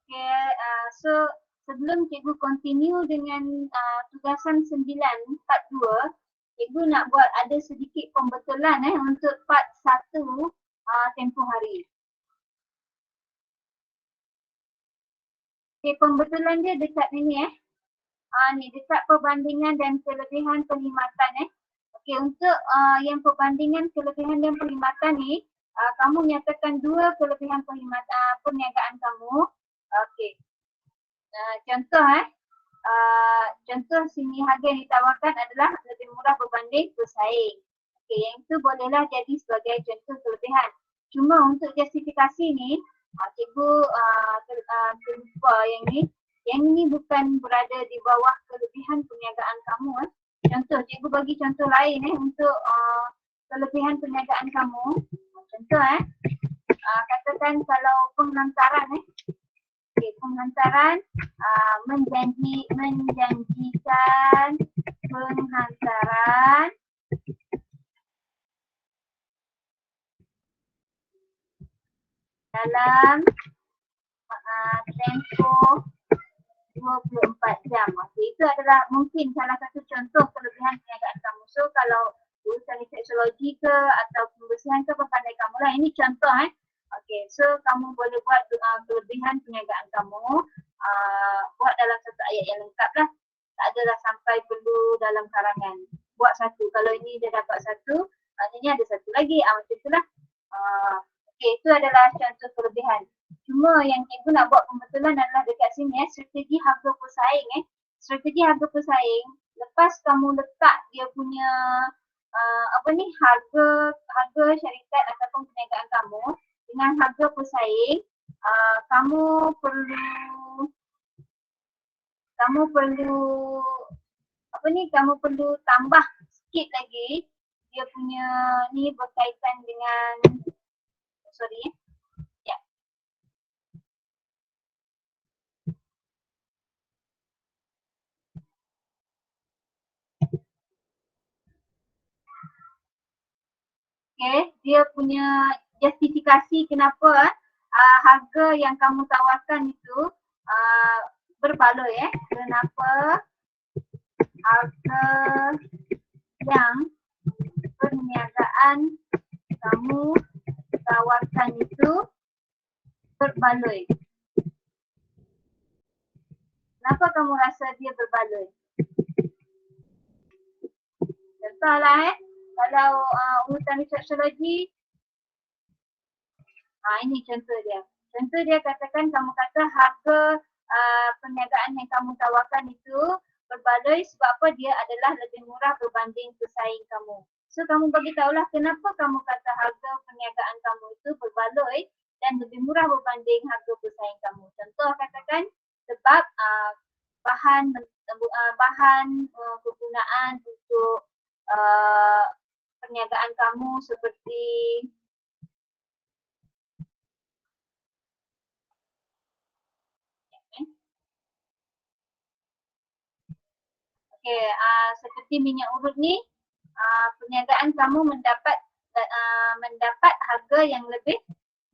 Okay, so sebelum cikgu continue dengan tugasan 9, part 2, cikgu nak buat ada sedikit pembetulan untuk part 1 tempoh hari. Okay, pembetulan dia dekat ni ni dekat perbandingan dan kelebihan perkhidmatan Okey, untuk yang perbandingan kelebihan dan perkhidmatan ni, kamu nyatakan 2 kelebihan perniagaan kamu. Okey. Contoh contoh sini harga yang ditawarkan adalah lebih murah berbanding pesaing. Okey, yang itu bolehlah jadi sebagai contoh kelebihan. Cuma untuk justifikasi ni, cikgu terlupa yang ni. Yang ini bukan berada di bawah kelebihan perniagaan kamu. Contoh, cikgu bagi contoh lain untuk kelebihan perniagaan kamu. Contoh katakan kalau penghantaran okay, penghantaran menjanjikan penghantaran dalam tempoh 24 jam. Okay, itu adalah mungkin salah satu contoh kelebihan perniagaan kamu. So kalau urusan seksologi ke atau pembersihan ke pandai kamu lah. Ini contoh Okay, so kamu boleh buat kelebihan perniagaan kamu. Buat dalam satu ayat yang lengkap lah. Tak adalah sampai perlu dalam karangan. Buat satu. Kalau ini dia dapat satu, maknanya ada satu lagi. Macam itulah. Okay, itu adalah contoh kelebihan. Cuma yang cikgu nak buat pembetulan adalah dekat sini strategi harga pesaing Strategi harga pesaing, lepas kamu letak dia punya harga syarikat ataupun perniagaan kamu dengan harga pesaing, kamu perlu tambah sikit lagi dia punya ni berkaitan dengan Okay, dia punya justifikasi kenapa harga yang kamu tawarkan itu berbaloi Kenapa harga yang perniagaan kamu tawarkan itu berbaloi. Kenapa kamu rasa dia berbaloi? Contohlah kalau urusan seksologi, ini contoh dia. Contoh dia katakan kamu kata harga perniagaan yang kamu tawarkan itu berbaloi sebab apa dia adalah lebih murah berbanding pesaing kamu. So kamu bagi tahulah kenapa kamu kata harga perniagaan kamu itu berbaloi dan lebih murah berbanding harga pesaing kamu. Contoh katakan sebab bahan kegunaan untuk perniagaan kamu seperti seperti minyak urut ni, perniagaan kamu mendapat harga yang lebih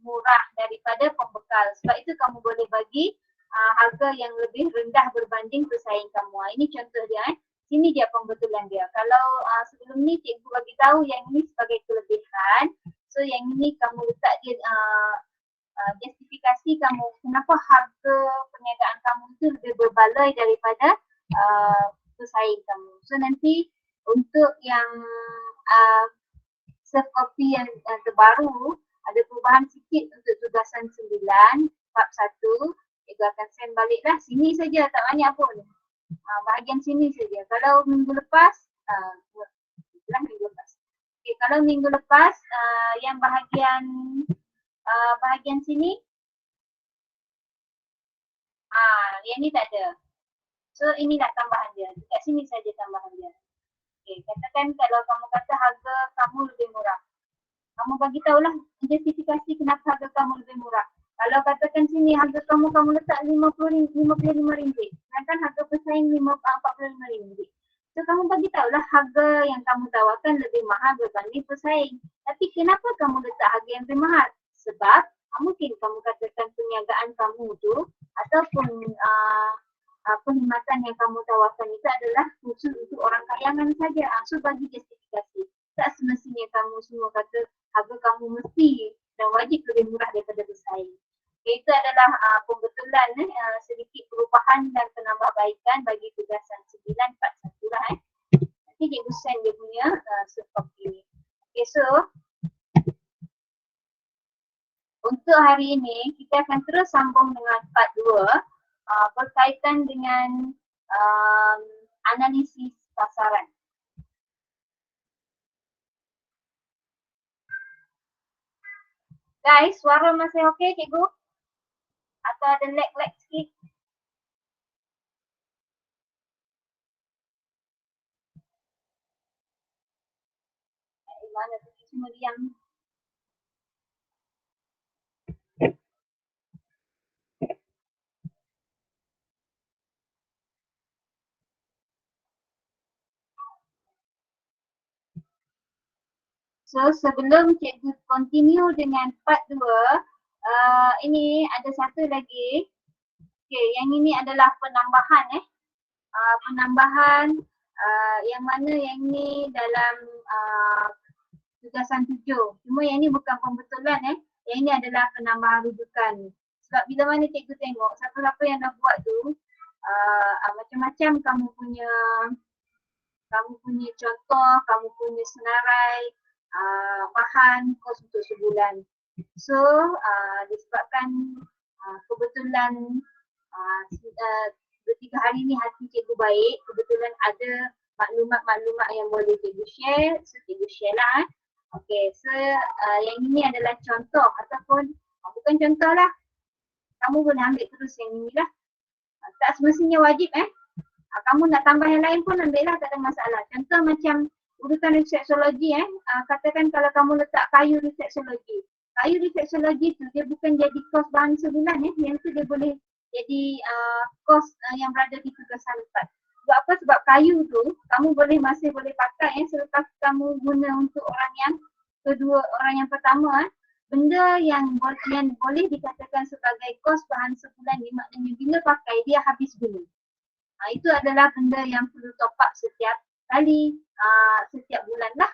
murah daripada pembekal. Sebab itu kamu boleh bagi harga yang lebih rendah berbanding pesaing kamu. Ini contoh dia. Sini dia pembetulan dia. Kalau sebelum ni cikgu bagi tahu yang ini sebagai kelebihan, so yang ini kamu letak dia justifikasi kamu kenapa harga perniagaan kamu itu lebih berbaloi daripada pesaing kamu. So nanti untuk yang soft copy yang terbaru ada perubahan sikit untuk tugasan 9 bab 1. Cikgu akan send balik lah. Sini saja, tak banyak pun. Bahagian sini saja. Kalau minggu lepas, Okay, kalau minggu lepas yang bahagian sini, yang ni tak ada. So inilah tambahan dia. Dekat sini saja tambahan dia. Okay, katakan kalau kamu kata harga kamu lebih murah. Kamu bagi tahulah justifikasi kenapa harga kamu lebih murah. Kalau katakan sini harga kamu letak RM55, sedangkan harga pesaing RM45. So kamu bagi tahulah harga yang kamu tawarkan lebih mahal berbanding pesaing. Tapi kenapa kamu letak harga yang lebih mahal? Sebab Mungkin kamu katakan perniagaan kamu tu ataupun perkhidmatan yang kamu tawarkan itu adalah khusus untuk orang kayangan saja. So bagi justifikasi. Tak semestinya kamu semua kata harga kamu mesti dan wajib lebih murah daripada bersaing. Itu adalah pembetulan sedikit perubahan dan penambahbaikan bagi tugasan 941 lah. Nanti cikgu send dia punya softcopy ni. Okay, so untuk hari ini kita akan terus sambung dengan part 2 berkaitan dengan analisis pasaran. Guys, suara masih okey cikgu? Atau ada lag-lag sikit? Mana tu semua diam. So sebelum cikgu continue dengan part 2, ini ada satu lagi. Okay, yang ini adalah penambahan penambahan yang mana yang ini dalam tugasan 7. Cuma yang ini bukan pembetulan Yang ini adalah penambahan rujukan. Sebab bila mana cikgu tengok siapa-siapa yang dah buat tu macam-macam kamu punya contoh, kamu punya senarai, bahan kos untuk sebulan. So disebabkan kebetulan 2-3 hari ni hati cikgu baik, kebetulan ada maklumat-maklumat yang boleh cikgu share, so cikgu share lah. Okay, so yang ini adalah contoh ataupun bukan contoh lah, kamu boleh ambil terus yang ini lah. Tak semestinya wajib kamu nak tambah yang lain pun ambil lah, tak ada masalah. Contoh macam urutan refleksologi katakan kalau kamu letak kayu refleksologi. Kayu refleksologi tu dia bukan jadi kos bahan sebulan yang tu dia boleh jadi kos yang berada di tugasan 4. Sebab apa? Sebab kayu tu kamu masih boleh pakai selepas kamu guna untuk orang yang kedua, orang yang pertama benda yang boleh dikatakan sebagai kos bahan sebulan ni, maknanya bila pakai dia habis guna. Itu adalah benda yang perlu top up setiap kali, setiap bulan lah.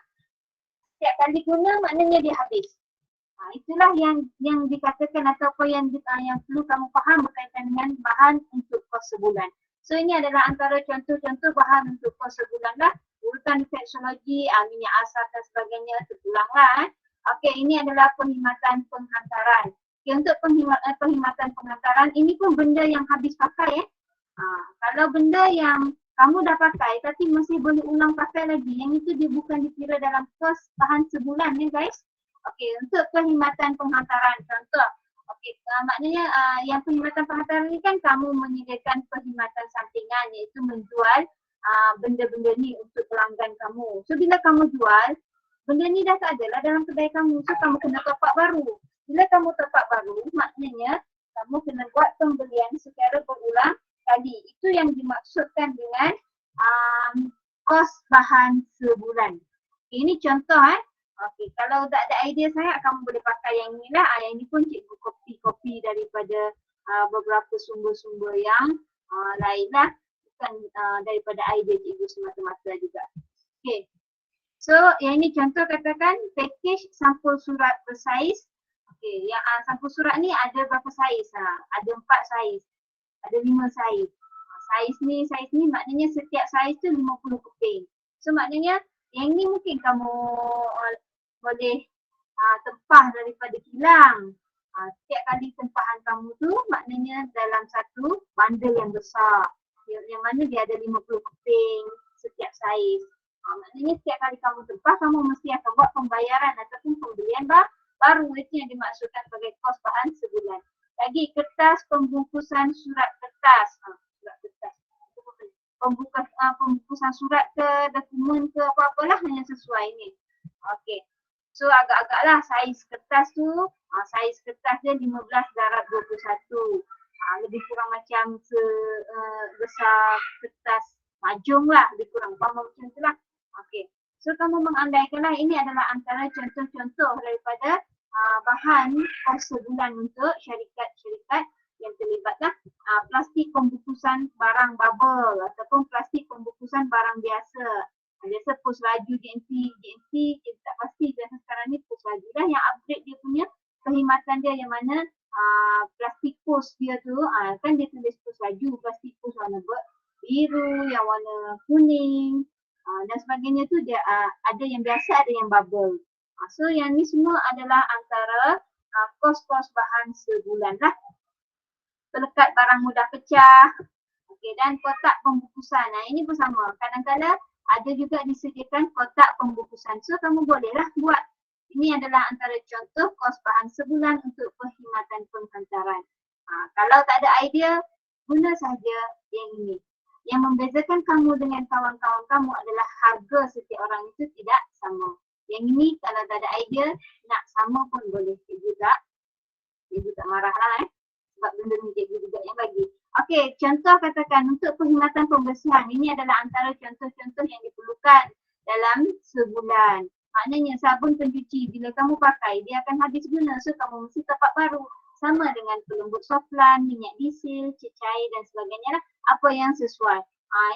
Setiap kali guna maknanya dia habis. Itulah yang dikatakan ataupun yang perlu kamu faham berkaitan dengan bahan untuk kos sebulan. So ini adalah antara contoh-contoh bahan untuk kos sebulan lah. Urutan refleksologi, minyak asam dan sebagainya terpulang lah. Okey, ini adalah perkhidmatan penghantaran. Okay, untuk perkhidmatan penghantaran, ini pun benda yang habis pakai kalau benda yang kamu dah pakai tapi masih boleh ulang pakai lagi, yang itu dia bukan dikira dalam kos bahan sebulan guys. Okey, untuk perkhidmatan penghantaran contoh. Okey, maknanya yang perkhidmatan penghantaran ni kan kamu menyediakan perkhidmatan sampingan, iaitu menjual benda-benda ni untuk pelanggan kamu. So bila kamu jual, benda ni dah tak adalah dalam kedai kamu, so kamu kena top up baru. Bila kamu top up baru, maknanya kamu kena buat pembelian secara berulang kali. Itu yang dimaksudkan dengan kos bahan sebulan. Okay, ini contoh Okay, kalau tak ada idea sangat kamu boleh pakai yang ni lah. Yang ni pun cikgu copy daripada beberapa sumber-sumber yang lain lah. Bukan daripada idea cikgu semata-mata juga. Okay. So yang ini contoh katakan package sampul surat bersaiz. Okay, yang sampul surat ni ada berapa saiz? Ada 4 saiz. Ada 5 saiz. Saiz ni maknanya setiap saiz tu 50 keping. So maknanya yang ni mungkin kamu boleh tempah daripada kilang. Setiap kali tempahan kamu tu maknanya dalam satu bundle yang besar. Yang mana dia ada 50 keping setiap saiz. Maknanya setiap kali kamu tempah, kamu mesti akan buat pembayaran ataupun pembelian baru. Itu yang dimaksudkan sebagai kos bahan sebulan. Lagi kertas pembungkusan surat kertas. Pembungkusan surat ke dokumen ke apa-apalah yang sesuai ni. Okey. So agak-agaklah saiz kertas tu, saiz kertas dia 15 darab 21. Lebih kurang macam sebesar kertas majung lah, lebih kurang macam tu lah. Okey. So kamu mengandaikanlah ini adalah antara contoh-contoh daripada bahan kos sebulan untuk syarikat-syarikat yang terlibat lah. Plastik pembungkusan barang bubble ataupun plastik pembungkusan barang biasa. Biasa pos laju GNC tak pasti biasa sekarang ni pos laju lah yang upgrade dia punya perkhidmatan dia, yang mana plastik pos dia tu kan dia tulis pos laju, plastik pos warna biru, yang warna kuning dan sebagainya tu dia ada yang biasa, ada yang bubble. So yang ni semua adalah antara kos-kos bahan sebulan lah. Pelekat barang mudah pecah, okey, dan kotak pembungkusan. Ini pun sama. Kadang-kadang ada juga disediakan kotak pembungkusan. So kamu bolehlah buat. Ini adalah antara contoh kos bahan sebulan untuk perkhidmatan penghantaran. Kalau tak ada idea, guna saja yang ini. Yang membezakan kamu dengan kawan-kawan kamu adalah harga setiap orang itu tidak sama. Yang ini kalau tak ada idea, nak sama pun boleh. Cikgu tak marah lah sebab benda ni cikgu juga yang bagi. Okey, contoh katakan untuk perkhidmatan pembersihan. Ini adalah antara contoh-contoh yang diperlukan dalam sebulan. Maknanya sabun pencuci bila kamu pakai dia akan habis guna, so kamu mesti tapak baru. Sama dengan pelembut soflan, minyak diesel, cecair dan sebagainya lah. Apa yang sesuai.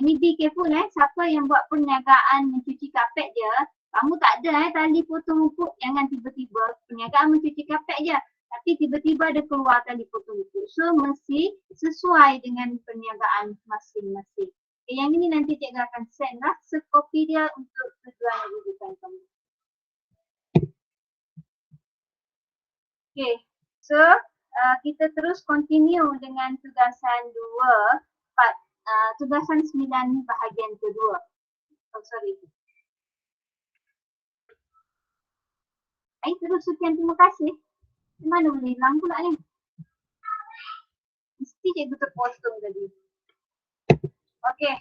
Ini be careful siapa yang buat perniagaan mencuci kapet je, kamu tak ada tali potong rumput, jangan tiba-tiba perniagaan mencuci kapet je. Tapi tiba-tiba ada keluar tali potong rumput. So mesti sesuai dengan perniagaan masing-masing. Yang ini nanti cikgu akan send lah sekopi dia untuk tujuan rujukan kamu. Okay, so kita terus continue dengan tugasan 2, tugasan 9 bahagian kedua. Oh sorry. Terus sekian, terima kasih. Mana boleh hilang pula ni? Mesti cikgu terpotong tadi. Okay,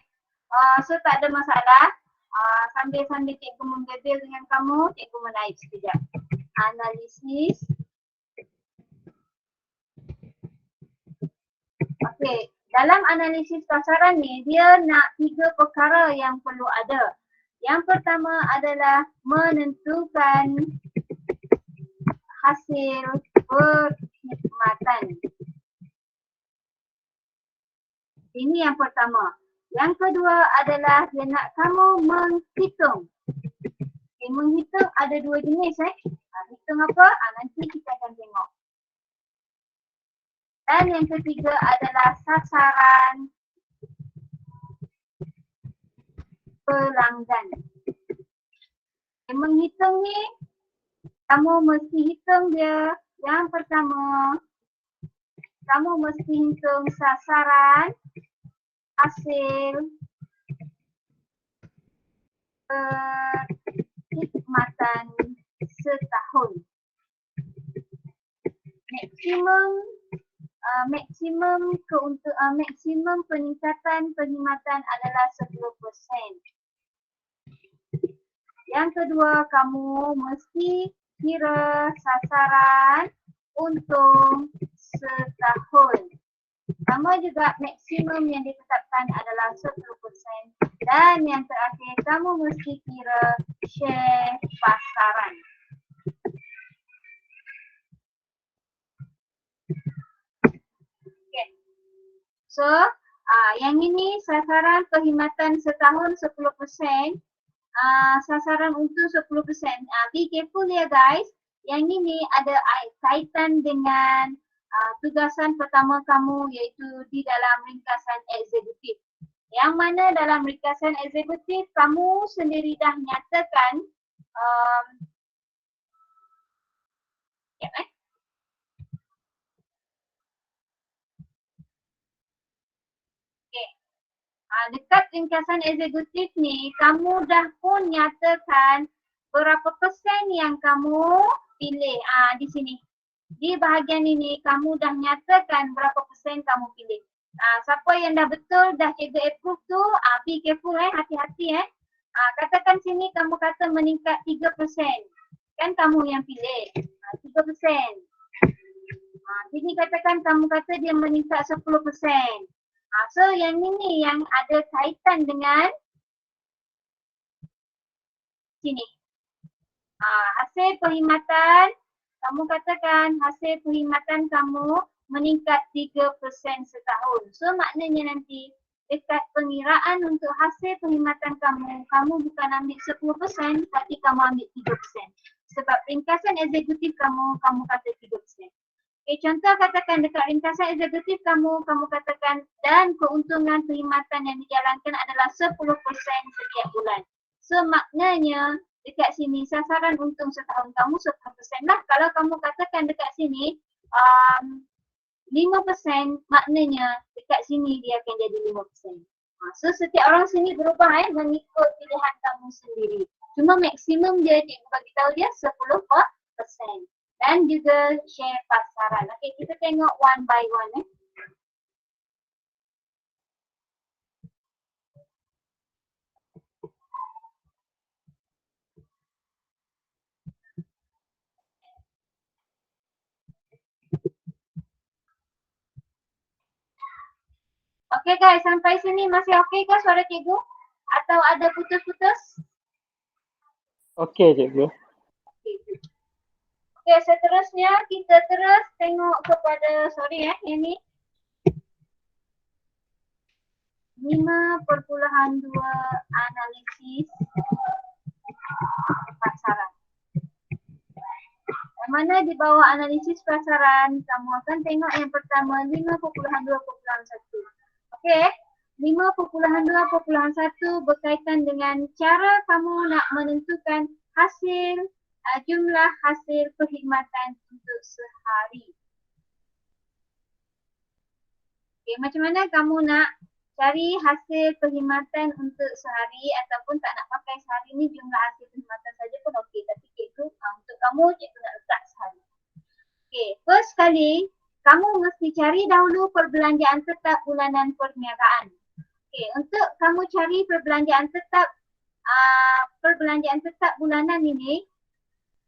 so tak ada masalah. Sambil-sambil cikgu menggedil dengan kamu, cikgu menaik sekejap. Analisis. Okey, dalam analisis pasaran ni dia nak 3 perkara yang perlu ada. Yang pertama adalah menentukan hasil perkhidmatan. Ini yang pertama. Yang kedua adalah dia nak kamu menghitung. Okay, menghitung ada 2 jenis hitung apa? Nanti kita akan tengok. Dan yang ketiga adalah sasaran pelanggan. Menghitung ni, kamu mesti hitung dia. Yang pertama, kamu mesti hitung sasaran hasil perkhidmatan setahun. Maksimum peningkatan perkhidmatan adalah 10%. Yang kedua, kamu mesti kira sasaran untung setahun. Sama juga maksimum yang ditetapkan adalah 10%. Dan yang terakhir, kamu mesti kira share pasaran. So, yang ini sasaran perkhidmatan setahun 10%, sasaran untuk 10%. Be careful ya guys. Yang ini ada kaitan dengan tugasan pertama kamu, iaitu di dalam ringkasan eksekutif. Yang mana dalam ringkasan eksekutif kamu sendiri dah nyatakan dekat ringkasan eksekutif ni, kamu dah pun nyatakan berapa persen yang kamu pilih. Di sini. Di bahagian ini, kamu dah nyatakan berapa persen kamu pilih. Siapa yang dah betul, dah cikgu approve tu, be careful hati-hati katakan sini kamu kata meningkat 3%. Kan kamu yang pilih. 3%. Sini katakan kamu kata dia meningkat 10%. So yang ini yang ada kaitan dengan sini. Hasil perkhidmatan Kamu katakan hasil perkhidmatan kamu meningkat 3% setahun. So maknanya nanti dekat pengiraan untuk hasil perkhidmatan kamu, kamu bukan ambil 10% tapi kamu ambil 3%. Sebab ringkasan eksekutif kamu kata 3%. Okay, contoh katakan dekat ringkasan eksekutif kamu katakan dan keuntungan perkhidmatan yang dijalankan adalah 10% setiap bulan. So maknanya dekat sini sasaran untung setahun kamu 10% lah. Kalau kamu katakan dekat sini 5%, maknanya dekat sini dia akan jadi 5%. So setiap orang sini berubah mengikut pilihan kamu sendiri. Cuma maksimum dia cikgu bagi tahu dia 10%. Dan juga share pasaran. Okey, kita tengok one by one. Okey guys, sampai sini masih okey ke suara cikgu? Atau ada putus-putus? Okey cikgu. Okey, seterusnya kita terus tengok kepada, yang ni 5.2 analisis pasaran. Yang mana di bawah analisis pasaran, kamu akan tengok yang pertama 5.2.1. Okey, 5.2.1 berkaitan dengan cara kamu nak menentukan hasil jumlah hasil perkhidmatan untuk sehari. Okey, macam mana kamu nak cari hasil perkhidmatan untuk sehari ataupun tak nak pakai sehari ni, jumlah hasil perkhidmatan saja pun okey, tapi cikgu untuk kamu cikgu nak letak sehari. Okey, first kali kamu mesti cari dahulu perbelanjaan tetap bulanan perniagaan. Okey, untuk kamu cari perbelanjaan tetap bulanan ini,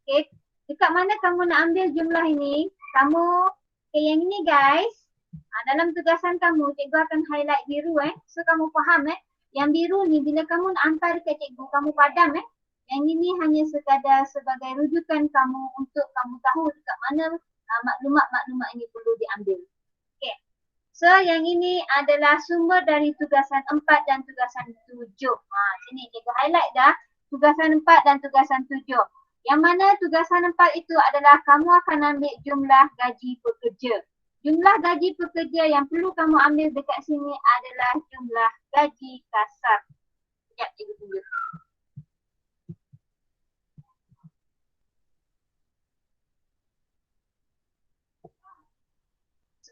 okey, dekat mana kamu nak ambil jumlah ini? Yang ini guys, dalam tugasan kamu, cikgu akan highlight biru so kamu faham yang biru ni bila kamu nak hantar dekat cikgu, kamu padam yang ini hanya sekadar sebagai rujukan kamu untuk kamu tahu dekat mana maklumat-maklumat ini perlu diambil. Okay. So yang ini adalah sumber dari tugasan 4 dan tugasan 7. Sini cikgu highlight dah tugasan 4 dan tugasan 7. Yang mana tugasan 4 itu adalah kamu akan ambil jumlah gaji pekerja. Jumlah gaji pekerja yang perlu kamu ambil dekat sini adalah jumlah gaji kasar. Sekejap cikgu tunggu.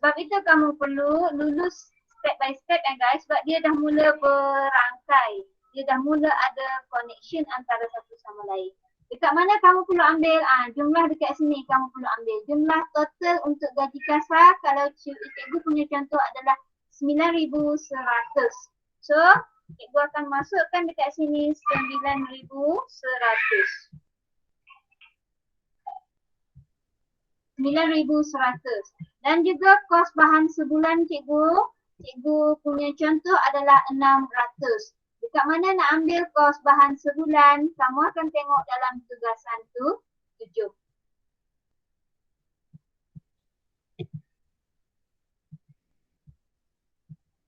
Sebab itu kamu perlu lulus step by step guys, sebab dia dah mula berangkai. Dia dah mula ada connection antara satu sama lain. Dekat mana kamu perlu ambil? Jumlah dekat sini kamu perlu ambil. Jumlah total untuk gaji kasar kalau cikgu punya contoh adalah 9,100. So, cikgu akan masukkan dekat sini 9,100. Dan juga kos bahan sebulan cikgu punya contoh adalah 600. Dekat mana nak ambil kos bahan sebulan, kamu akan tengok dalam tugasan 7.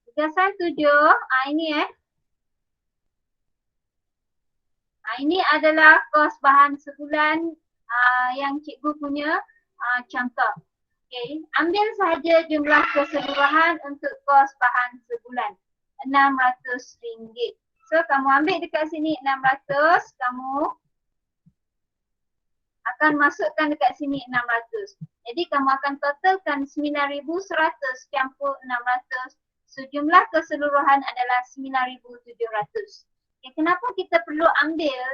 Tugasan 7, ini ini adalah kos bahan sebulan yang cikgu punya contoh. Okay. Ambil sahaja jumlah keseluruhan untuk kos bahan sebulan, RM600. So kamu ambil dekat sini 600, kamu akan masukkan dekat sini 600. Jadi kamu akan totalkan 9,100 campur 600. So jumlah keseluruhan adalah 9,700. Okay, kenapa kita perlu ambil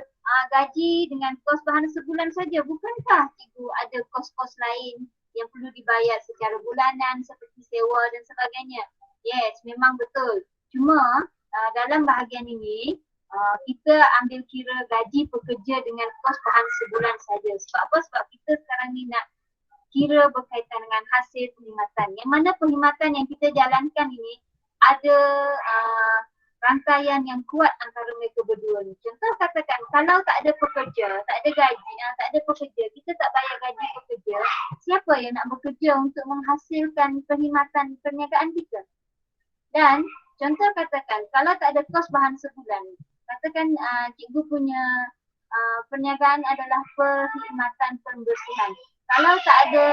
gaji dengan kos bahan sebulan saja? Bukankah cikgu ada kos-kos lain yang perlu dibayar secara bulanan seperti sewa dan sebagainya? Yes, memang betul. Cuma dalam bahagian ini kita ambil kira gaji pekerja dengan kos bahan sebulan saja. Sebab apa? Sebab kita sekarang ni nak kira berkaitan dengan hasil perkhidmatan. Yang mana perkhidmatan yang kita jalankan ini ada rangkaian yang kuat antara mereka berdua ni. Contoh katakan kalau tak ada pekerja, tak ada gaji, tak ada pekerja, kita tak bayar gaji pekerja, siapa yang nak bekerja untuk menghasilkan perkhidmatan perniagaan kita? Dan contoh katakan kalau tak ada kos bahan sebulan, katakan cikgu punya perniagaan adalah perkhidmatan pembersihan. Kalau tak ada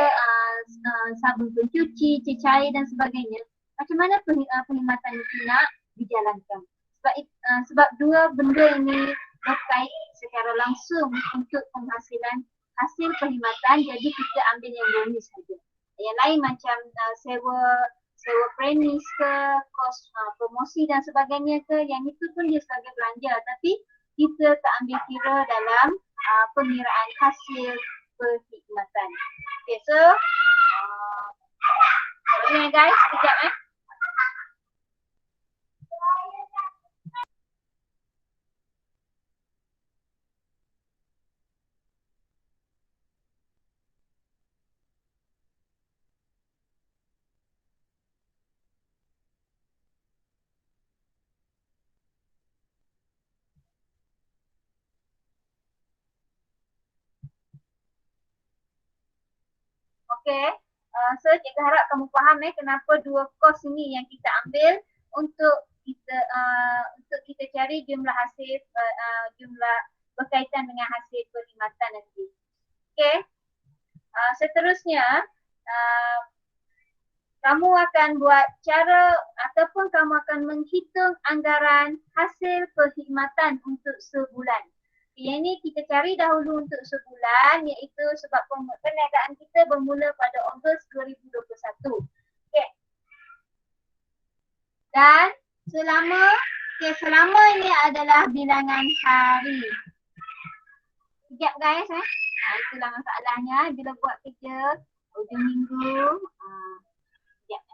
sabun pencuci, cecair dan sebagainya, macam mana perkhidmatan itu nak dijalankan? Sebab dua benda ini berkait secara langsung untuk penghasilan hasil perkhidmatan, jadi kita ambil yang bonus saja. Yang lain macam sewa premis ke, kos promosi dan sebagainya ke, yang itu pun dia sebagai belanja, tapi kita tak ambil kira dalam pengiraan hasil perkhidmatan. Okay, so boleh guys, sekejap Okay, so cikgu harap kamu faham kenapa dua kos ini yang kita ambil untuk kita cari jumlah hasil jumlah berkaitan dengan hasil perkhidmatan nanti. Okay, seterusnya kamu akan buat cara ataupun kamu akan menghitung anggaran hasil perkhidmatan untuk sebulan. Yang ini kita cari dahulu untuk sebulan, iaitu sebab perniagaan kita bermula pada Ogos 2021. Okay. Dan selama ini adalah bilangan hari. Sekejap guys itulah masalahnya bila buat kerja hujung minggu. Sekejap.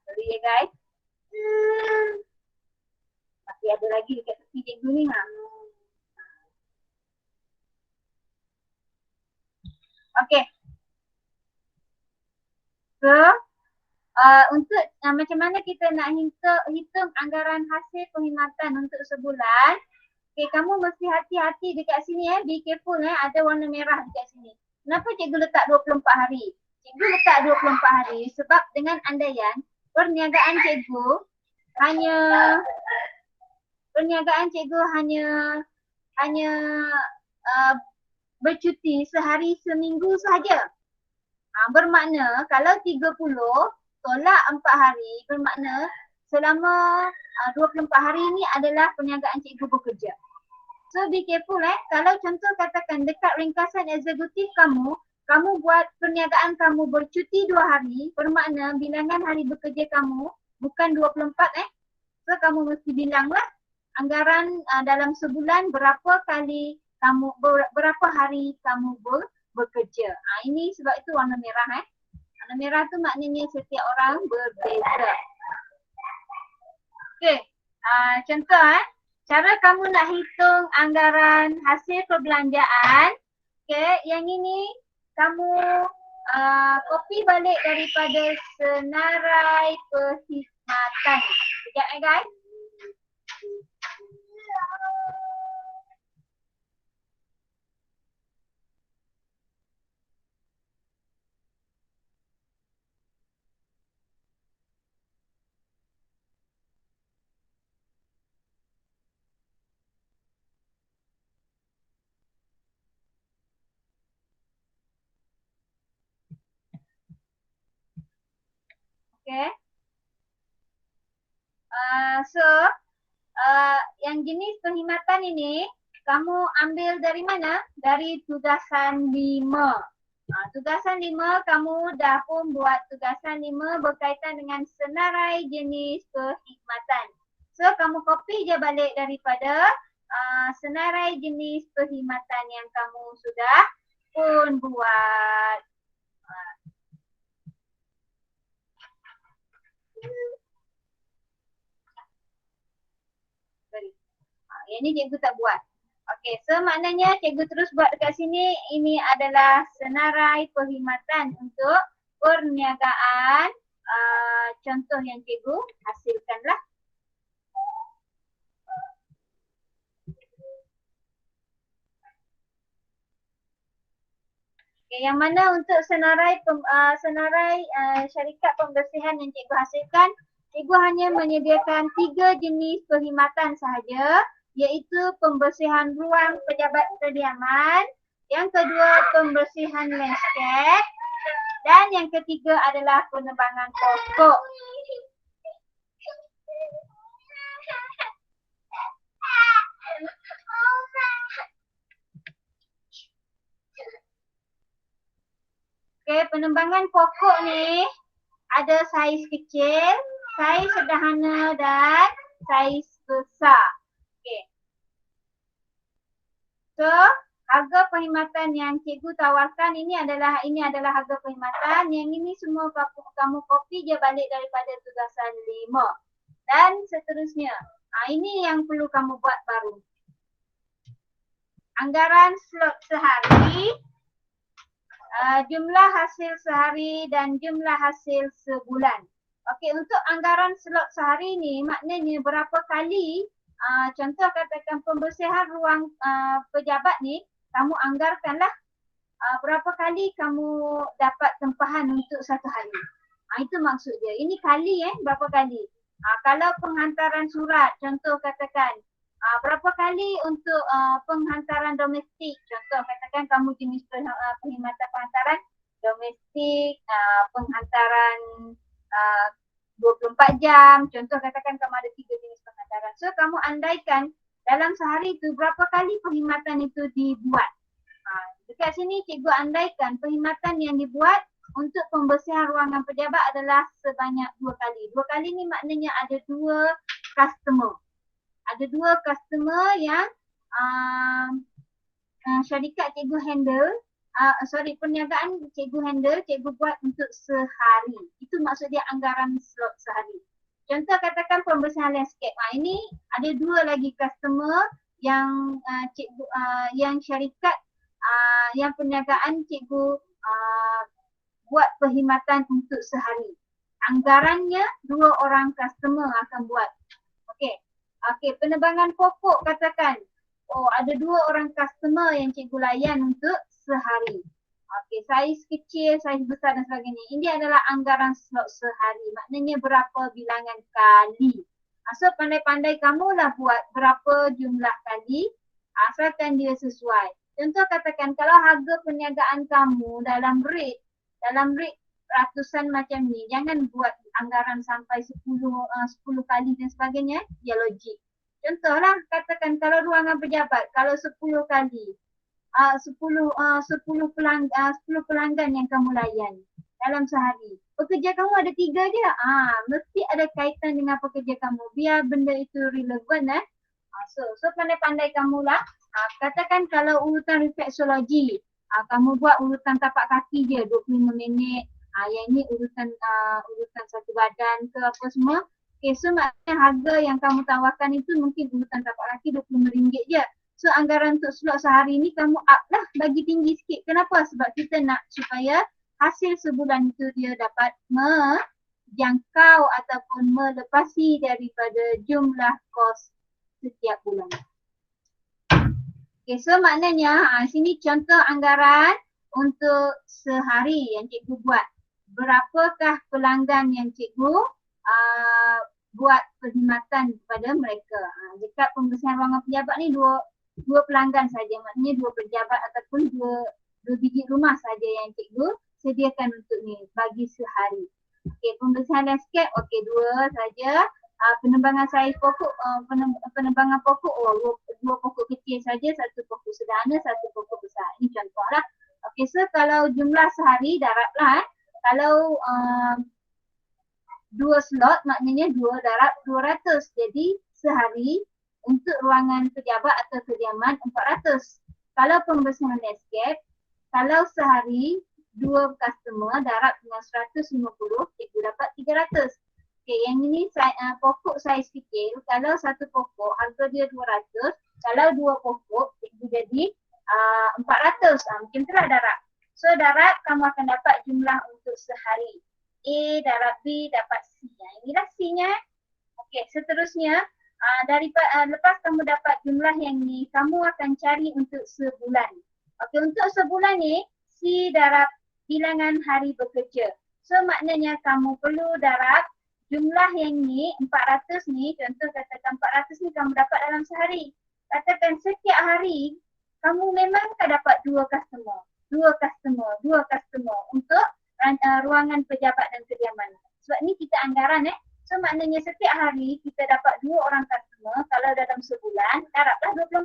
Sorry ya guys. Masih ada lagi dekat tepi cikgu ni Okay. So, untuk macam mana kita nak hitung anggaran hasil perkhidmatan untuk sebulan. Okay, kamu mesti hati-hati dekat sini be careful ada warna merah dekat sini. Kenapa cikgu letak 24 hari? Cikgu letak 24 hari sebab dengan andaian perniagaan cikgu hanya bercuti sehari seminggu sahaja. Bermakna kalau 30 tolak 4 hari, bermakna selama 24 hari ni adalah perniagaan cikgu bekerja. So be careful kalau contoh katakan dekat ringkasan eksekutif kamu buat perniagaan kamu bercuti 2 hari, bermakna bilangan hari bekerja kamu bukan 24 So kamu mesti bilanglah anggaran dalam sebulan berapa hari kamu bekerja. Ini sebab itu warna merah Warna merah tu maknanya setiap orang berbeza. Okey. Contoh cara kamu nak hitung anggaran hasil perbelanjaan. Okey, yang ini kamu copy balik daripada senarai perkhidmatan. Sekejap guys. Okay. Yang jenis perkhidmatan ini kamu ambil dari mana? Dari tugasan 5. Tugasan 5 kamu dah pun buat tugasan 5 berkaitan dengan senarai jenis perkhidmatan. So kamu copy je balik daripada senarai jenis perkhidmatan yang kamu sudah pun buat. Yang ni cikgu tak buat. Okey, so maknanya cikgu terus buat dekat sini. Ini adalah senarai perkhidmatan untuk perniagaan. Contoh yang cikgu hasilkanlah. Okay, yang mana untuk senarai syarikat pembersihan yang cikgu hasilkan, cikgu hanya menyediakan 3 jenis perkhidmatan sahaja, iaitu pembersihan ruang pejabat kediaman, yang kedua pembersihan landscape, dan yang ketiga adalah penebangan pokok. Okay, penebangan pokok ni ada saiz kecil, saiz sederhana dan saiz besar. Okay. So, harga perkhidmatan yang cikgu tawarkan ini adalah harga perkhidmatan. Yang ini semua kamu copy je balik daripada tugasan 5. Dan seterusnya. Ini yang perlu kamu buat baru. Anggaran slot sehari, jumlah hasil sehari dan jumlah hasil sebulan. Okey, untuk anggaran slot sehari ni maknanya berapa kali contoh katakan pembersihan ruang pejabat ni kamu anggarkanlah berapa kali kamu dapat tempahan untuk satu hari. Itu maksud dia. Ini kali berapa kali. Kalau penghantaran surat contoh katakan berapa kali untuk penghantaran domestik. Contoh katakan kamu jenis perkhidmatan penghantaran domestik, penghantaran 24 jam. Contoh katakan kamu ada 3 jenis penghantaran. So kamu andaikan dalam sehari itu berapa kali perkhidmatan itu dibuat. Dekat sini cikgu andaikan perkhidmatan yang dibuat untuk pembersihan ruangan pejabat adalah sebanyak 2 kali. 2 kali ni maknanya ada 2 customer. Ada 2 customer yang syarikat cikgu handle, perniagaan cikgu handle, cikgu buat untuk sehari. Itu maksud dia anggaran slot sehari. Contoh katakan pembersihan landscape. Ini ada 2 lagi customer yang cikgu yang syarikat yang perniagaan cikgu buat perkhidmatan untuk sehari. Anggarannya 2 orang customer akan buat. Okey. Okey, penebangan pokok katakan. Ada 2 orang customer yang cikgu layan untuk sehari. Okey, saiz kecil, saiz besar dan sebagainya. Ini adalah anggaran slot sehari. Maknanya berapa bilangan kali. So pandai-pandai kamulah buat berapa jumlah kali asalkan dia sesuai. Contoh katakan kalau harga perniagaan kamu dalam rate ratusan macam ni, jangan buat anggaran sampai 10 kali dan sebagainya, dia logik. Contohlah katakan kalau ruangan pejabat, kalau 10 kali 10 pelanggan yang kamu layan dalam sehari. Pekerja kamu ada 3 je. Mesti ada kaitan dengan pekerja kamu biar benda itu relevan. So pandai-pandai kamulah. Katakan kalau urutan refleksologi, kamu buat urutan tapak kaki je 25 minit. Yang ini urutan satu badan ke apa semua. Okay, so maknanya harga yang kamu tawarkan itu mungkin urutan tapak kaki RM25 je. So anggaran untuk slot sehari ni kamu up lah, bagi tinggi sikit. Kenapa? Sebab kita nak supaya hasil sebulan itu dia dapat menjangkau ataupun melepasi daripada jumlah kos setiap bulan. Okay, so maknanya sini contoh anggaran untuk sehari yang cikgu buat. Berapakah pelanggan yang cikgu buat perkhidmatan kepada mereka. Dekat pembersihan ruangan pejabat ni dua pelanggan saja, maknanya 2 pejabat ataupun 2 biji rumah saja yang cikgu sediakan untuk ni bagi sehari. Okey, pembersihan landscape okey 2 saja. Penebangan saiz pokok, penebangan pokok, dua pokok kecil saja, satu pokok sederhana, satu pokok besar. Ini contohlah. Okey, so kalau jumlah sehari darablah. Kalau 2 slot maknanya 2 darab 200. Jadi sehari untuk ruangan pejabat atau kediaman 400. Kalau pembersihan landscape, kalau sehari 2 customer darab dengan 150, cikgu dapat 300. Okey, yang ini pokok saiz kecil. Kalau satu pokok harga dia 200, kalau 2 pokok cikgu jadi 400. Macam itulah darab. So darab kamu akan dapat jumlah untuk sehari. A darab B dapat C. Inilah C-nya. Okey, seterusnya lepas kamu dapat jumlah yang ni, kamu akan cari untuk sebulan. Okey, untuk sebulan ni C darab bilangan hari bekerja. So maknanya kamu perlu darab jumlah yang ni 400 ni, contoh katakan 400 ni kamu dapat dalam sehari. Katakan setiap hari kamu memang akan dapat 2 customer untuk ruangan pejabat dan kediaman. Sebab ni kita anggaran So maknanya setiap hari kita dapat 2 orang customer. Kalau dalam sebulan darablah 24.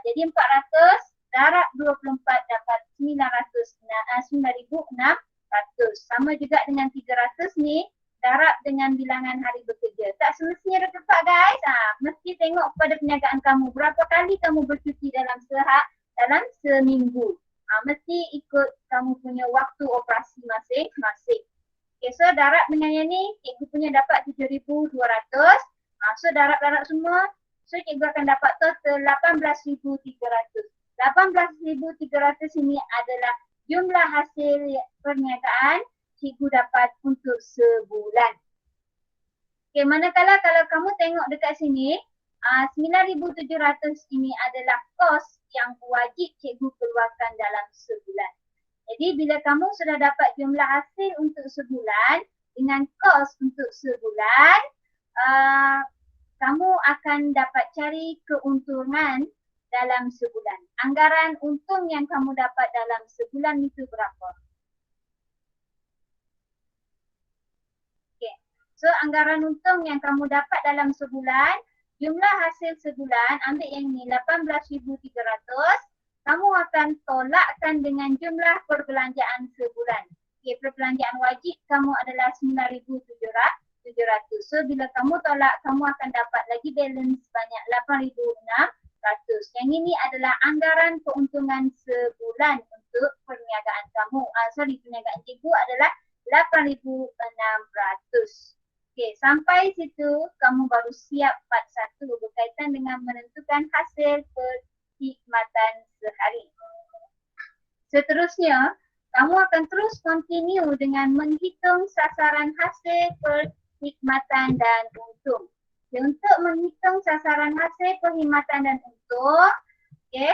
Jadi 400 darab 24 dapat 9,600. Sama juga dengan 300 ni darab dengan bilangan hari bekerja. Tak semestinya ada tepat guys. Mesti tengok pada perniagaan kamu. Berapa kali kamu bercuti dalam seminggu. Mesti ikut kamu punya waktu operasi masing-masing. Okay, so darab dengan yang ni, cikgu punya dapat 7,200. So darab-darab semua, so cikgu akan dapat total 18,300. 18,300 ini adalah jumlah hasil perniagaan cikgu dapat untuk sebulan. Okay, manakala kalau kamu tengok dekat sini, 9,700 ini adalah kos yang wajib cikgu keluarkan dalam sebulan. Jadi bila kamu sudah dapat jumlah hasil untuk sebulan dengan kos untuk sebulan, kamu akan dapat cari keuntungan dalam sebulan. Anggaran untung yang kamu dapat dalam sebulan itu berapa? Okay. So anggaran untung yang kamu dapat dalam sebulan, jumlah hasil sebulan, ambil yang ni 18,300. Kamu akan tolakkan dengan jumlah perbelanjaan sebulan. Okay, perbelanjaan wajib kamu adalah 9,700. So bila kamu tolak, kamu akan dapat lagi balance sebanyak 8,600. Yang ini adalah anggaran keuntungan sebulan untuk perniagaan kamu. Perniagaan cikgu adalah 8,600. Okay, sampai situ kamu baru siap part 1 berkaitan dengan menentukan hasil perkhidmatan sehari. Seterusnya, kamu akan terus continue dengan menghitung sasaran hasil perkhidmatan dan untung. Okay, untuk menghitung sasaran hasil perkhidmatan dan untung, okay,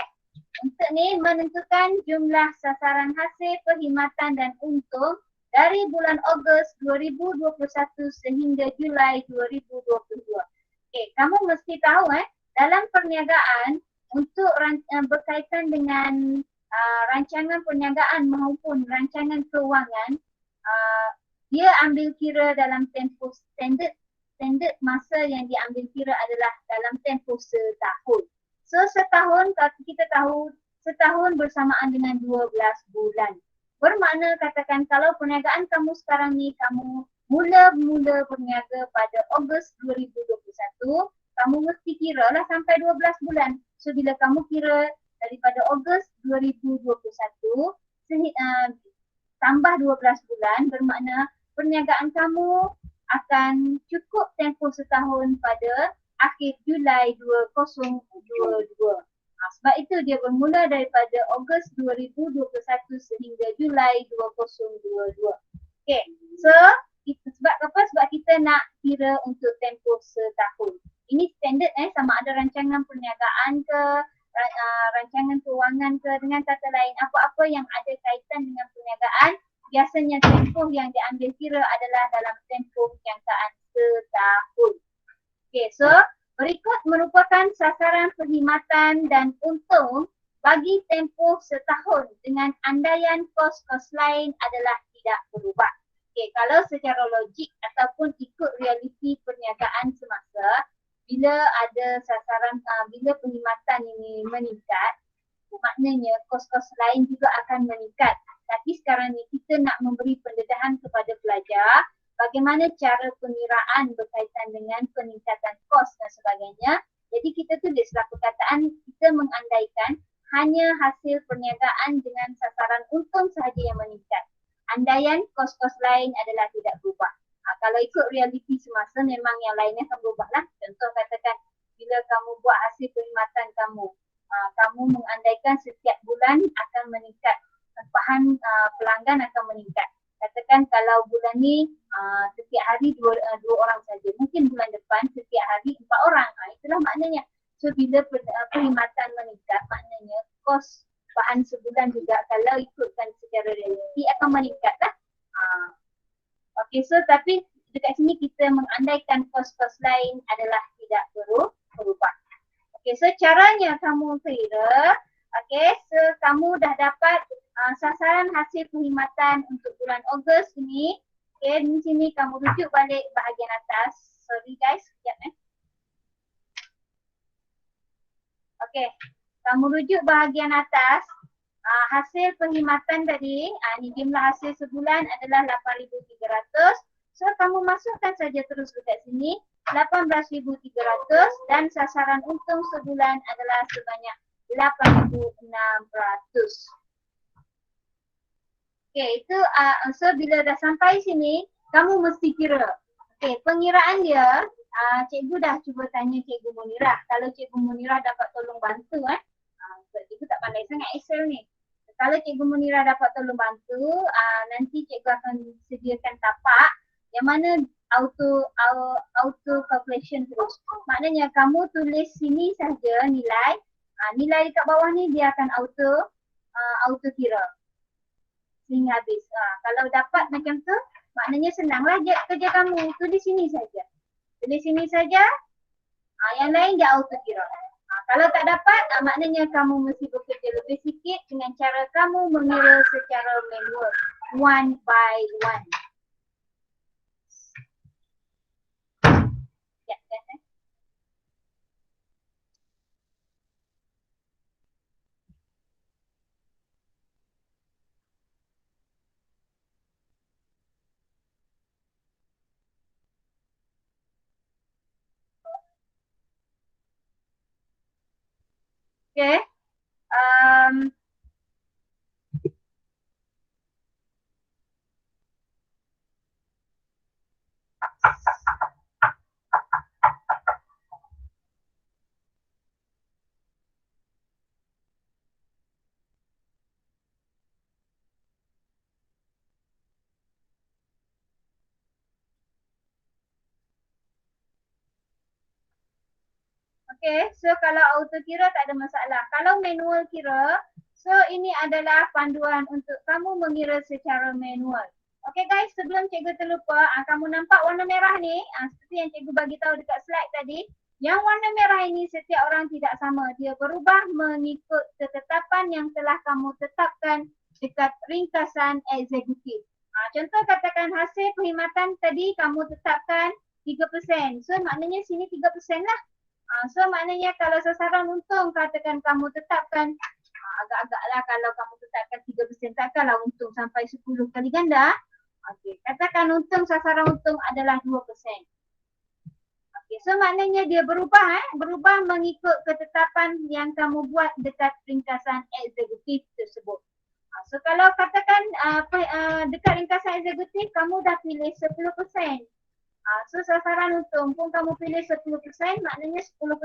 untuk ni menentukan jumlah sasaran hasil perkhidmatan dan untung dari bulan Ogos 2021 sehingga Julai 2022. Okay, kamu mesti tahu dalam perniagaan untuk berkaitan dengan rancangan perniagaan maupun rancangan keuangan, dia ambil kira dalam tempoh standard masa yang diambil kira adalah dalam tempoh setahun. So setahun, kita tahu setahun bersamaan dengan 12 bulan. Bermakna katakan kalau perniagaan kamu sekarang ni kamu mula berniaga pada Ogos 2021, kamu mesti kira lah sampai 12 bulan. So bila kamu kira daripada Ogos 2021 tambah 12 bulan, bermakna perniagaan kamu akan cukup tempoh setahun pada akhir Julai 2022. Sebab itu dia bermula daripada Ogos 2021 sehingga Julai 2022. Okay, so sebab apa? Sebab kita nak kira untuk tempoh setahun. Ini standard sama ada rancangan perniagaan ke, rancangan keuangan ke, dengan kata lain apa-apa yang ada kaitan dengan perniagaan, biasanya tempoh yang diambil kira adalah dalam tempoh jangkaan setahun. Okay, so berikut merupakan sasaran perkhidmatan dan untung bagi tempoh setahun dengan andaian kos-kos lain adalah tidak berubah. Okay, kalau secara logik ataupun ikut realiti perniagaan semasa, bila ada sasaran, bila perkhidmatan ini meningkat, maknanya kos-kos lain juga akan meningkat. Tapi sekarang ni kita nak memberi pendedahan kepada pelajar bagaimana cara pengiraan berkaitan dengan peningkatan kos dan sebagainya. Jadi kita tulislah perkataan kita mengandaikan hanya hasil perniagaan dengan sasaran untung sahaja yang meningkat. Andaian kos-kos lain adalah tidak berubah. Kalau ikut realiti semasa memang yang lainnya akan berubah lah. Contoh katakan bila kamu buat hasil perkhidmatan kamu, kamu mengandaikan setiap bulan akan meningkat, tempahan pelanggan akan meningkat. Katakan kalau bulan ni setiap hari dua orang saja, mungkin bulan depan setiap hari 4 orang. Itulah maknanya. So bila perkhidmatan meningkat, maknanya kos bahan sebulan juga kalau ikutkan secara realiti akan meningkat lah. Okay, so tapi dekat sini kita mengandaikan kos-kos lain adalah tidak berubah. Okay, so caranya kamu kira, okay, so kamu dah dapat sasaran hasil perkhidmatan untuk bulan Ogos ini. Okay, di sini kamu rujuk balik bahagian atas. Sorry guys, sekejap Okay, kamu rujuk bahagian atas. Hasil perkhidmatan tadi, ni jumlah hasil sebulan adalah 8,300. So kamu masukkan saja terus dekat sini 18,300 dan sasaran untung sebulan adalah sebanyak 8,600. Okay, itu so bila dah sampai sini, kamu mesti kira. Okay, pengiraan dia, cikgu dah cuba tanya Cikgu Munirah. Kalau Cikgu Munirah dapat tolong bantu cikgu tak pandai sangat Excel ni. Kalau Cikgu Munirah dapat tolong bantu, nanti cikgu akan sediakan tapak yang mana auto calculation terus. Maknanya kamu tulis sini saja nilai. Nilai dekat bawah ni dia akan auto kira sehingga habis. Kalau dapat macam tu, maknanya senanglah kerja kamu. Tulis sini saja. Tulis sini saja. Yang lain dia auto kira. Kalau tak dapat, maknanya kamu mesti bekerja lebih sikit dengan cara kamu mengira secara manual. One by one. Okay. Okay, so kalau auto kira tak ada masalah. Kalau manual kira, so ini adalah panduan untuk kamu mengira secara manual. Okay guys, sebelum cikgu terlupa, kamu nampak warna merah ni, seperti yang cikgu bagi tahu dekat slide tadi. Yang warna merah ini setiap orang tidak sama. Dia berubah mengikut ketetapan yang telah kamu tetapkan dekat ringkasan eksekutif. Contoh katakan hasil perkhidmatan tadi kamu tetapkan 3%. So maknanya sini 3% lah. So maknanya kalau sasaran untung katakan kamu tetapkan, agak-agaklah kalau kamu tetapkan 3%, takkanlah untung sampai 10 kali ganda. Okay, katakan sasaran untung adalah 2%. Okay, so maknanya dia berubah mengikut ketetapan yang kamu buat dekat ringkasan eksekutif tersebut. So kalau katakan dekat ringkasan eksekutif kamu dah pilih 10%. So sasaran untung pun kamu pilih 10%, maknanya 10%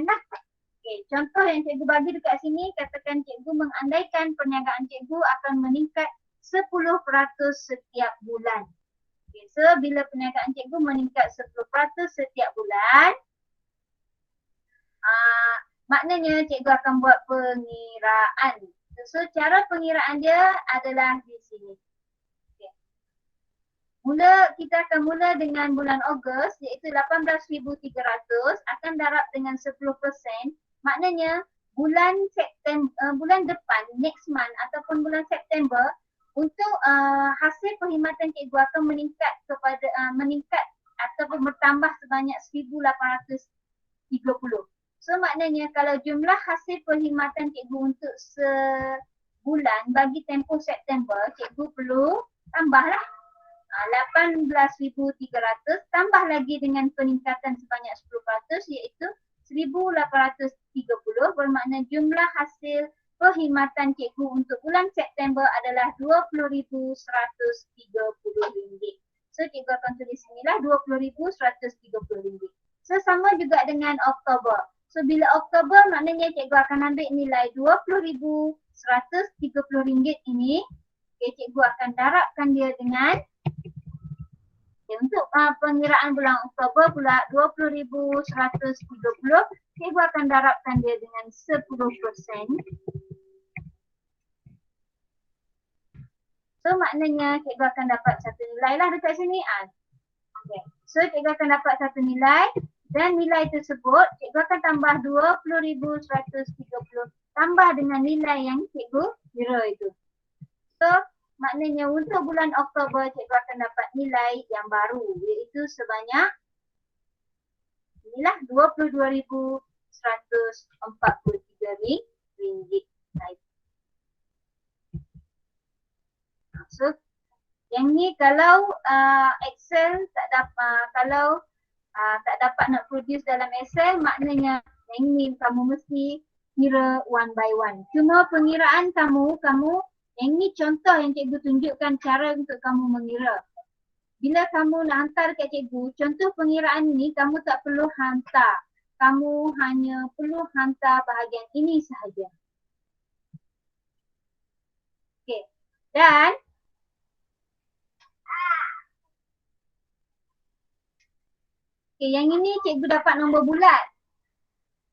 lah. Okay, contoh yang cikgu bagi dekat sini, katakan cikgu mengandaikan perniagaan cikgu akan meningkat 10% setiap bulan. Okay, so bila perniagaan cikgu meningkat 10% setiap bulan, maknanya cikgu akan buat pengiraan. So cara pengiraan dia adalah di sini. Kita akan mula dengan bulan Ogos iaitu 18,300 akan darab dengan 10%. Maknanya bulan depan, next month ataupun bulan September, untuk hasil perkhidmatan cikgu akan meningkat meningkat ataupun bertambah sebanyak 1,830. So maknanya kalau jumlah hasil perkhidmatan cikgu untuk sebulan bagi tempoh September, cikgu perlu tambahlah 18,300 tambah lagi dengan peningkatan sebanyak 10% iaitu 1,830, bermakna jumlah hasil perkhidmatan cikgu untuk bulan September adalah RM20,130. So cikgu akan tulis sinilah RM20,130. So sama juga dengan Oktober. So bila Oktober maknanya cikgu akan ambil nilai RM20,130 ini. Okay, cikgu akan darabkan dia dengan untuk pengiraan bulan Oktober pula 20,130, cikgu akan darabkan dia dengan 10%. So maknanya cikgu akan dapat satu nilai lah dekat sini. Okay. So cikgu akan dapat satu nilai dan nilai tersebut cikgu akan tambah 20,130 tambah dengan nilai yang cikgu kira itu. So maknanya untuk bulan Oktober cikgu akan dapat nilai yang baru iaitu sebanyak inilah RM20,143. So yang ni kalau Excel tak dapat tak dapat nak produce dalam Excel, maknanya yang ni kamu mesti kira one by one. Cuma pengiraan kamu yang ni contoh yang cikgu tunjukkan cara untuk kamu mengira. Bila kamu nak hantar kat cikgu, contoh pengiraan ni kamu tak perlu hantar. Kamu hanya perlu hantar bahagian ini sahaja. Okey. Dan yang ini cikgu dapat nombor bulat.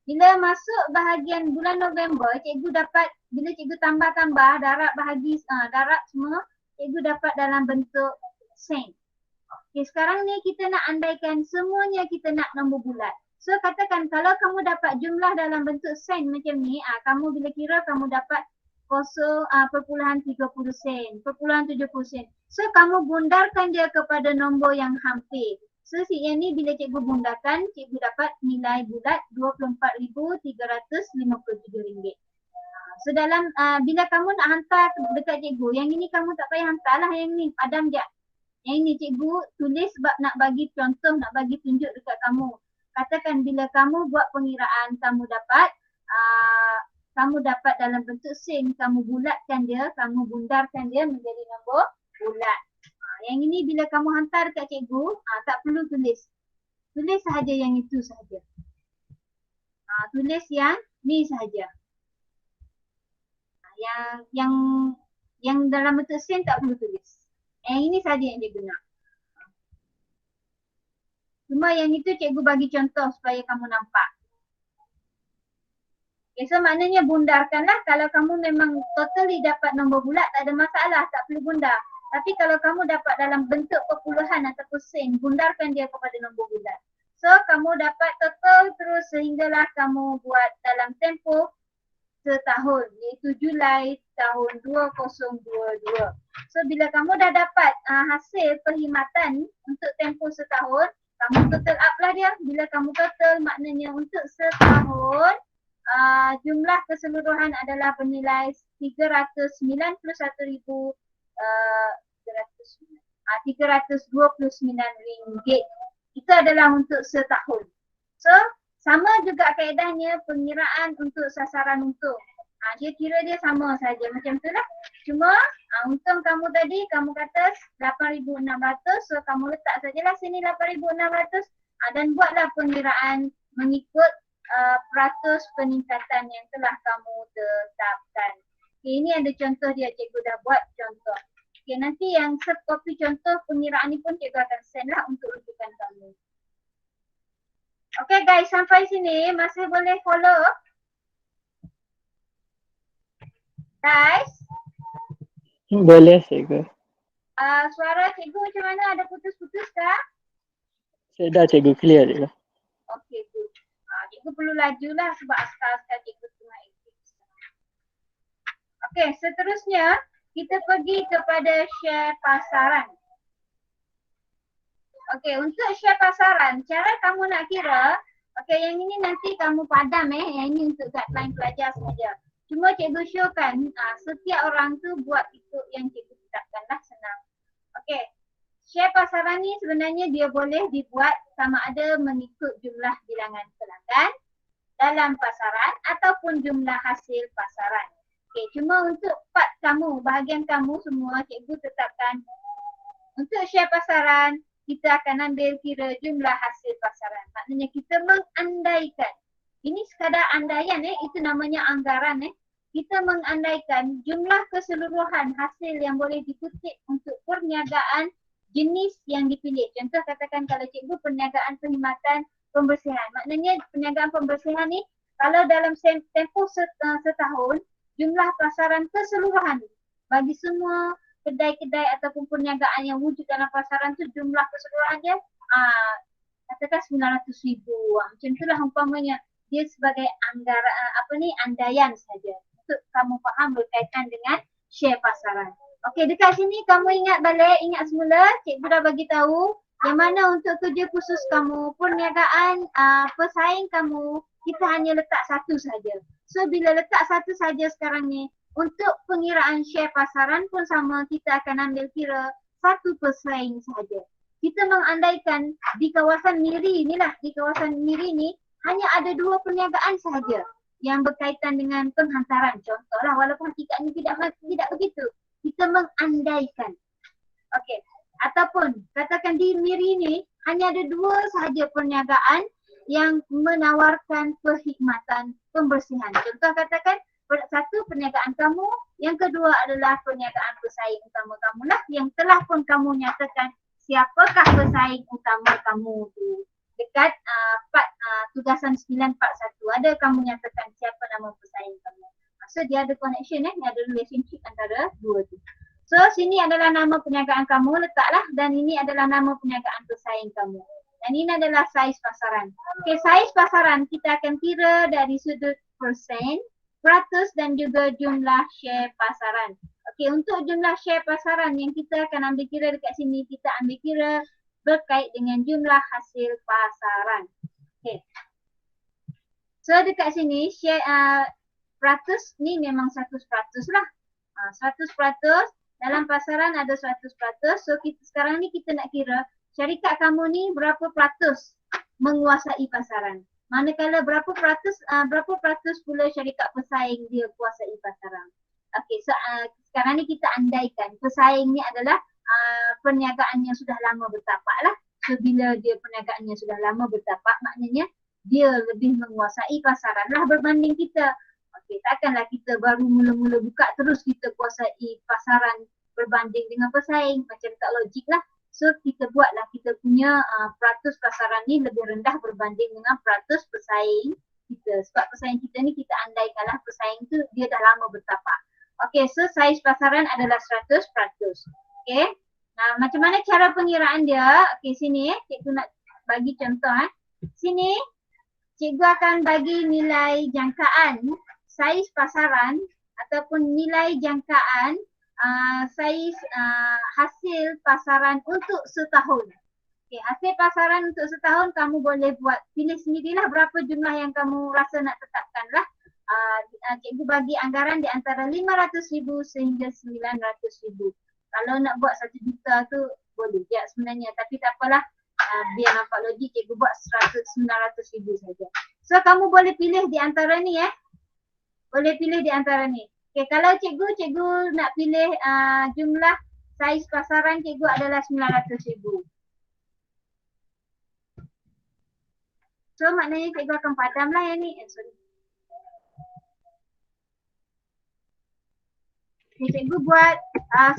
Bila masuk bahagian bulan November, cikgu dapat, bila cikgu tambah-tambah, darab semua, cikgu dapat dalam bentuk sen. Okay, sekarang ni kita nak andaikan semuanya kita nak nombor bulat. So katakan kalau kamu dapat jumlah dalam bentuk sen macam ni, kamu bila kira kamu dapat 0.30 sen, 0.70 sen. So kamu bundarkan dia kepada nombor yang hampir. So yang ni bila cikgu bundarkan, cikgu dapat nilai bulat RM24,357. So dalam bila kamu nak hantar dekat cikgu, yang ini kamu tak payah hantarlah, yang ni padam je. Yang ini cikgu tulis sebab nak bagi contoh, nak bagi tunjuk dekat kamu. Katakan bila kamu buat pengiraan, kamu dapat dalam bentuk sen, kamu bulatkan dia, kamu bundarkan dia menjadi nombor bulat. Yang ini bila kamu hantar dekat cikgu, tak perlu tulis. Tulis sahaja yang itu sahaja. Tulis yang ni sahaja. Yang dalam bentuk sen tak perlu tulis. Yang ini sahaja yang dia guna. Cuma yang itu cikgu bagi contoh supaya kamu nampak. Okay, so maknanya bundarkanlah. Kalau kamu memang totally dapat nombor bulat, tak ada masalah, tak perlu bundar. Tapi kalau kamu dapat dalam bentuk perpuluhan ataupun sen, bundarkan dia kepada nombor bulat. So kamu dapat total terus sehinggalah kamu buat dalam tempoh setahun, iaitu Julai tahun 2022. So bila kamu dah dapat hasil perkhidmatan untuk tempoh setahun, kamu total up lah dia. Bila kamu total, maknanya untuk setahun jumlah keseluruhan adalah bernilai RM329,329. Itu adalah untuk setahun. So sama juga kaedahnya pengiraan untuk sasaran untung. Dia kira dia sama saja macam tu lah. Cuma untung kamu tadi kamu kata 8,600, so kamu letak sajalah sini 8,600 dan buatlah pengiraan mengikut peratus peningkatan yang telah kamu tetapkan. Okay, ini ada contoh dia, cikgu dah buat contoh. Okay, nanti yang set copy contoh pengiraan ni pun cikgu akan send lah untuk rujukan kamu. Okay guys, sampai sini masih boleh follow? Guys? Boleh cikgu. Suara cikgu macam mana? Ada putus-putus kah? Saya dah cikgu, clear cikgu. Okay, good. Cikgu perlu laju lah sebab askar-askar cikgu tengah aktif. Okay, seterusnya kita pergi kepada share pasaran. Okey, untuk share pasaran, cara kamu nak kira, okey yang ini nanti kamu padam yang ini untuk guideline pelajar saja. Cuma cikgu showkan setiap orang tu buat itu yang cikgu tetapkan lah, senang. Okey, share pasaran ni sebenarnya dia boleh dibuat sama ada mengikut jumlah bilangan pelanggan dalam pasaran ataupun jumlah hasil pasaran. Okey, cuma untuk part kamu, bahagian kamu semua cikgu tetapkan untuk share pasaran, kita akan ambil kira jumlah hasil pasaran. Maknanya kita mengandaikan. Ini sekadar andaian itu namanya anggaran Kita mengandaikan jumlah keseluruhan hasil yang boleh dikutip untuk perniagaan jenis yang dipilih. Contoh katakan kalau cikgu perniagaan perkhidmatan pembersihan. Maknanya perniagaan pembersihan ni kalau dalam tempoh setahun, jumlah pasaran keseluruhan bagi semua kedai-kedai ataupun perniagaan yang wujud dalam pasaran tu jumlah keseluruhan dia katakan 900,000. Macam itulah umpamanya dia sebagai andaian saja untuk kamu faham berkaitan dengan share pasaran. Okey, dekat sini kamu ingat semula cikgu dah bagi tahu yang mana untuk kerja khusus kamu, perniagaan pesaing kamu, kita hanya letak satu saja. So bila letak satu saja sekarang ni, untuk pengiraan share pasaran pun sama, kita akan ambil kira satu pesaing sahaja. Kita mengandaikan di kawasan Miri ni hanya ada 2 perniagaan sahaja yang berkaitan dengan penghantaran. Contohlah, walaupun hakikatnya tidak begitu. Kita mengandaikan. Okey. Ataupun katakan di Miri ni hanya ada 2 sahaja perniagaan yang menawarkan perkhidmatan pembersihan. Contoh katakan satu perniagaan kamu, yang kedua adalah perniagaan pesaing utama kamu lah yang telah pun kamu nyatakan siapakah pesaing utama kamu tu. Dekat tugasan 941 ada kamu nyatakan siapa nama pesaing kamu. So dia ada connection dia ada relationship antara dua tu. So sini adalah nama perniagaan kamu, letaklah, dan ini adalah nama perniagaan pesaing kamu. Dan ini adalah saiz pasaran. Okey, saiz pasaran kita akan kira dari sudut persen, peratus dan juga jumlah share pasaran. Okey, untuk jumlah share pasaran yang kita akan ambil kira dekat sini, kita ambil kira berkait dengan jumlah hasil pasaran. Okey. So dekat sini share peratus ni memang 100% lah. 100% dalam pasaran ada 100%. So sekarang ni kita nak kira syarikat kamu ni berapa peratus menguasai pasaran. Manakala berapa peratus pula syarikat pesaing dia kuasai pasaran. Okey, so sekarang ni kita andaikan pesaing ni adalah perniagaan yang sudah lama bertapak lah. So bila dia perniagaannya sudah lama bertapak, maknanya dia lebih menguasai pasaran lah berbanding kita. Okey, takkanlah kita baru mula-mula buka terus kita kuasai pasaran berbanding dengan pesaing. Macam tak logik lah. So kita buatlah kita punya peratus pasaran ni lebih rendah berbanding dengan peratus pesaing kita. Sebab pesaing kita ni kita andaikanlah pesaing tu dia dah lama bertapak. Okey, so saiz pasaran adalah 100%. Okey. Macam mana cara pengiraan dia? Okey, sini cikgu nak bagi contoh Sini cikgu akan bagi nilai jangkaan saiz pasaran ataupun nilai jangkaan saiz hasil pasaran untuk setahun. Okey, hasil pasaran untuk setahun kamu boleh pilih sendirilah berapa jumlah yang kamu rasa nak tetapkan lah. Cikgu bagi anggaran di antara 500,000 sehingga 900,000. Kalau nak buat 1 juta tu boleh je sebenarnya, tapi tak apalah. Biar nampak logik, cikgu buat 900,000 saja. So kamu boleh pilih di antara ni Boleh pilih di antara ni. Okay, kalau cikgu nak pilih jumlah saiz pasaran cikgu adalah 900,000. So maknanya cikgu akan padam lah yang ni. Sorry. Okay, cikgu buat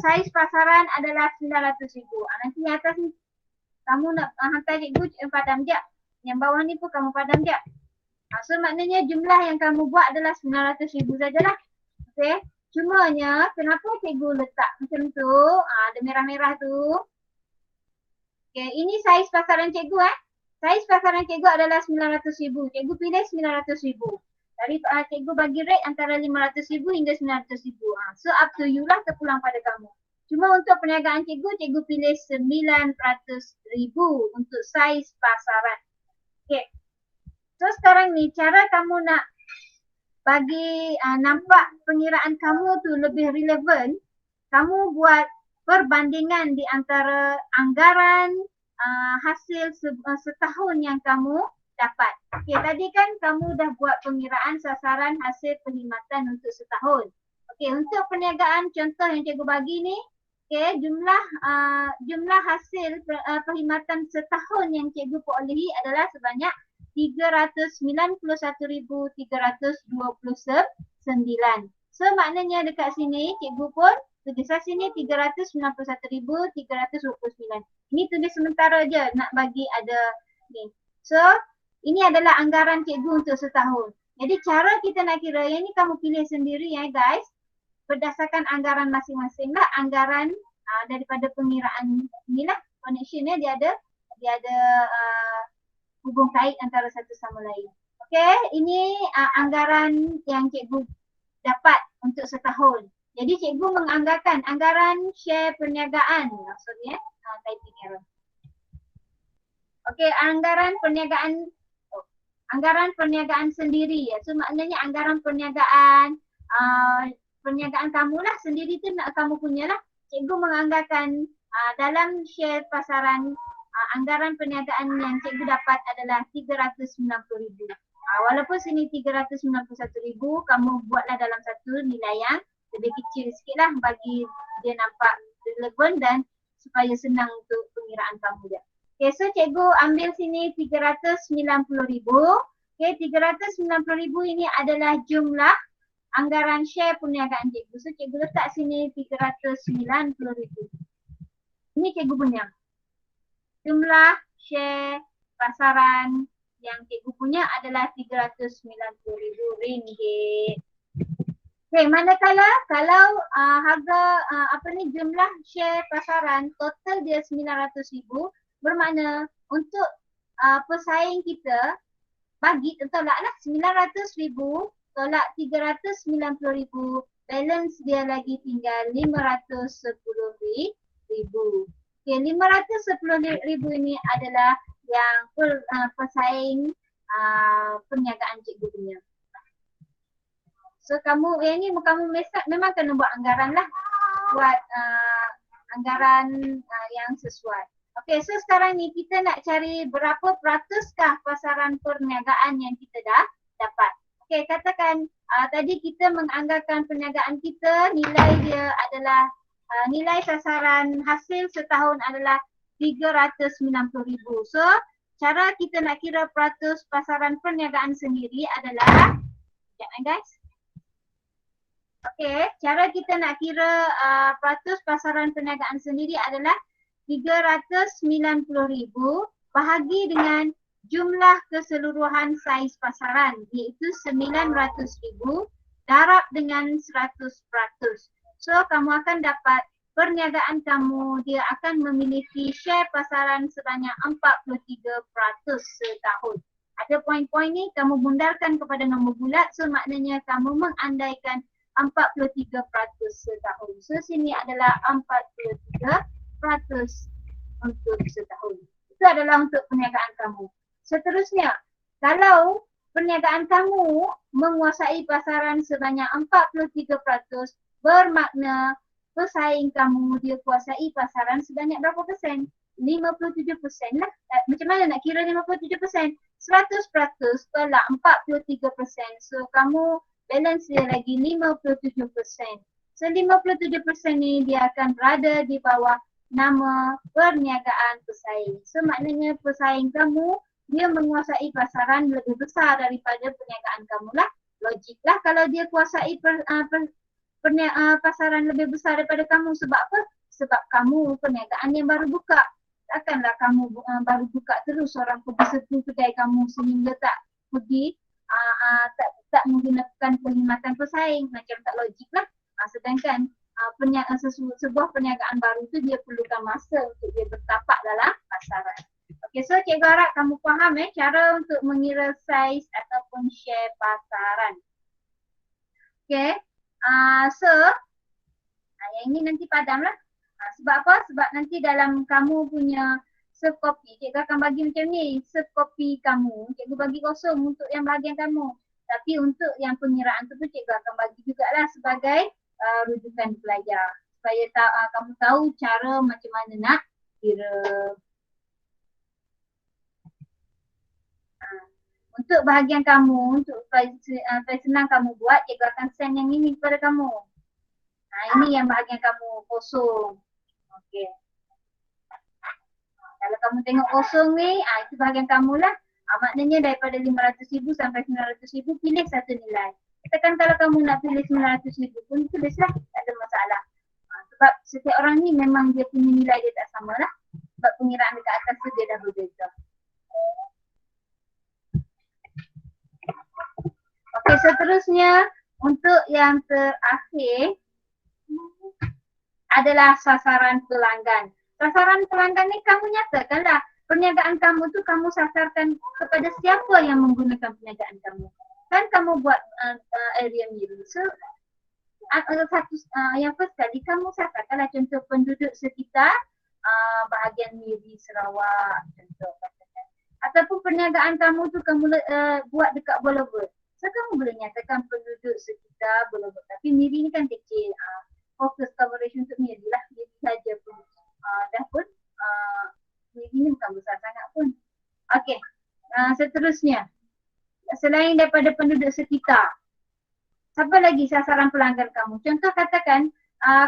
saiz pasaran adalah 900,000. Nanti di atas ni kamu nak hantar cikgu padam je. Yang bawah ni pun kamu padam je. So maknanya jumlah yang kamu buat adalah 900,000 sajalah. Okay. Cumanya kenapa cikgu letak macam tu? Ada merah-merah tu. Okay, ini saiz pasaran cikgu Saiz pasaran cikgu adalah 900,000. Cikgu pilih 900,000. Cikgu bagi rate antara 500,000 hingga 900,000. So up to you lah, terpulang pada kamu. Cuma untuk perniagaan cikgu pilih 900,000 untuk saiz pasaran. Okay. So sekarang ni cara kamu nak bagi nampak pengiraan kamu tu lebih relevan, kamu buat perbandingan di antara anggaran hasil setahun yang kamu dapat. Okey, tadi kan kamu dah buat pengiraan sasaran hasil perkhidmatan untuk setahun. Okey, untuk perniagaan contoh yang cikgu bagi ni, okey, jumlah hasil perkhidmatan setahun yang cikgu perolehi adalah sebanyak 391,329. So maknanya dekat sini cikgu pun tulis sini 391,329. Ini tulis sementara je nak bagi ada ni. So ini adalah anggaran cikgu untuk setahun. Jadi cara kita nak kira, yang ni kamu pilih sendiri ya guys. Berdasarkan anggaran masing-masing lah, anggaran daripada pengiraan ni lah, connection dia ada hubung kait antara satu sama lain. Okey, ini anggaran yang cikgu dapat untuk setahun. Jadi cikgu menganggarkan anggaran share perniagaan, maksudnya typing error. Okey, anggaran perniagaan sendiri ya. So maknanya anggaran perniagaan kamu lah sendiri tu nak kamu punya lah. Cikgu menganggarkan dalam share pasaran anggaran perniagaan yang cikgu dapat adalah 390,000. Walaupun sini 391,000, kamu buatlah dalam satu nilai yang lebih kecil sikit lah bagi dia nampak relevan dan supaya senang untuk pengiraan kamu je. Okay, so cikgu ambil sini 390,000. Okay, 390,000 ini adalah jumlah anggaran share perniagaan cikgu. So cikgu letak sini 390,000. Ini cikgu punya jumlah share pasaran yang cikgu punya adalah 390,000 ringgit. Okay, manakala kalau harga jumlah share pasaran total dia 900,000, bermakna untuk pesaing kita bagi tolaklah 900,000 tolak 390,000, balance dia lagi tinggal 510,000. Okay, 510,000 ini adalah yang pesaing perniagaan cikgu punya. So kamu memang kena buat anggaran lah, buat anggaran yang sesuai. Okay, so sekarang ni kita nak cari berapa peratuskah pasaran perniagaan yang kita dah dapat. Okay, katakan tadi kita menganggarkan perniagaan kita, nilai dia adalah nilai sasaran hasil setahun adalah 390,000. So cara kita nak kira peratus pasaran perniagaan sendiri adalah, sekejap guys. Okay, cara kita nak kira peratus pasaran perniagaan sendiri adalah 390,000 bahagi dengan jumlah keseluruhan saiz pasaran, iaitu 900,000 darab dengan 100%. So kamu akan dapat perniagaan kamu dia akan memiliki share pasaran sebanyak 43% setahun. Ada poin-poin ni kamu bundarkan kepada nombor bulat, so maknanya kamu mengandaikan 43% setahun. So sini adalah 43% untuk setahun. Itu adalah untuk perniagaan kamu. Seterusnya, kalau perniagaan kamu menguasai pasaran sebanyak 43%, bermakna pesaing kamu dia kuasai pasaran sebanyak berapa persen? 57% lah. Macam mana nak kira 57%? 100% tolak 43%. So kamu balance dia lagi 57%. So 57% ni dia akan berada di bawah nama perniagaan pesaing. So maknanya pesaing kamu dia menguasai pasaran lebih besar daripada perniagaan kamu lah. Logik lah kalau dia kuasai pasaran lebih besar daripada kamu. Sebab apa? Sebab kamu perniagaan yang baru buka. Takkanlah kamu baru buka terus orang pergi serbu kedai kamu sehingga tak pergi tak menggunakan perkhidmatan pesaing. Macam tak logik lah. Sedangkan sebuah perniagaan baru tu dia perlukan masa untuk dia bertapak dalam pasaran. Okay, so cikgu harap kamu faham cara untuk mengira saiz ataupun share pasaran. Okay, so yang ini nanti padam lah. Sebab apa? Sebab nanti dalam kamu punya serve copy, cikgu akan bagi macam ni. Serve copy kamu, cikgu bagi kosong untuk yang bahagian kamu. Tapi untuk yang pengiraan tu pun cikgu akan bagi jugalah sebagai rujukan pelajar. Supaya kamu tahu cara macam mana nak kira. Untuk bahagian kamu, untuk supaya senang kamu buat, cikgu akan send yang ini kepada kamu. Ini yang bahagian kamu kosong. Okey. Kalau kamu tengok kosong ni, itu bahagian kamu lah. Maknanya daripada 500,000 sampai 900,000 pilih satu nilai. Katakan kalau kamu nak pilih 900,000 pun tulislah, tak ada masalah. Sebab setiap orang ni memang dia punya nilai dia tak sama lah. Sebab pengiraan dekat atas tu dia dah berbeza. Okey, seterusnya untuk yang terakhir adalah sasaran pelanggan. Sasaran pelanggan ni kamu nyatakanlah perniagaan kamu tu kamu sasarkan kepada siapa yang menggunakan perniagaan kamu. Kan kamu buat area mirror. So yang first kali kamu sasarkanlah contoh penduduk sekitar bahagian Miri Sarawak contoh katakan. Ataupun perniagaan kamu tu kamu buat dekat Boulevard. So kamu boleh nyatakan penduduk sekitar Boulevard. Tapi Miri ni kan kecil. Fokus coverage untuk Miri lah. Miri saja pun. Dah pun Miri ni bukan besar sangat pun. Okey. Seterusnya. Selain daripada penduduk sekitar. Siapa lagi sasaran pelanggan kamu? Contoh katakan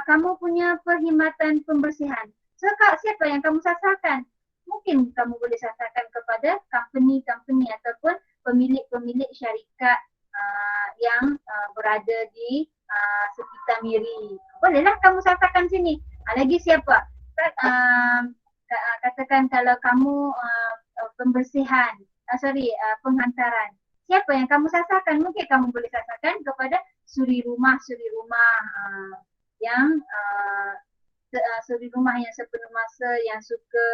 kamu punya perkhidmatan pembersihan. So siapa yang kamu sasarkan? Mungkin kamu boleh sasarkan kepada company-company ataupun pemilik-pemilik syarikat yang berada di sekitar Miri. Bolehlah kamu sasarkan sini. Lagi siapa? Katakan kalau kamu pembersihan, penghantaran. Siapa yang kamu sasarkan? Mungkin kamu boleh sasarkan kepada suri rumah yang suri rumah yang sepenuh masa yang suka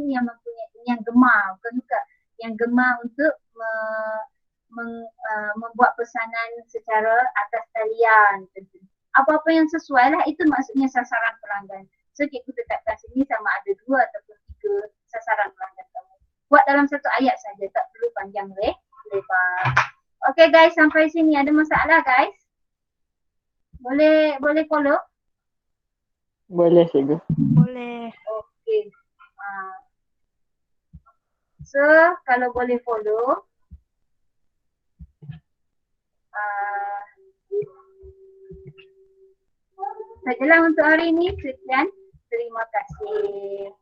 yang mempunyai yang gemar, bukan suka, yang gemar untuk membuat pesanan secara atas talian. Apa-apa yang sesuai lah, itu maksudnya sasaran pelanggan. So cikgu tetapkan sini sama ada 2 ataupun 3 sasaran pelanggan kamu. Buat dalam satu ayat saja, tak perlu panjang lebar. Okay guys, sampai sini ada masalah guys? Boleh follow? Boleh cikgu. Boleh. Okay. So kalau boleh follow. Sajalah untuk hari ini. Sekian. Terima kasih.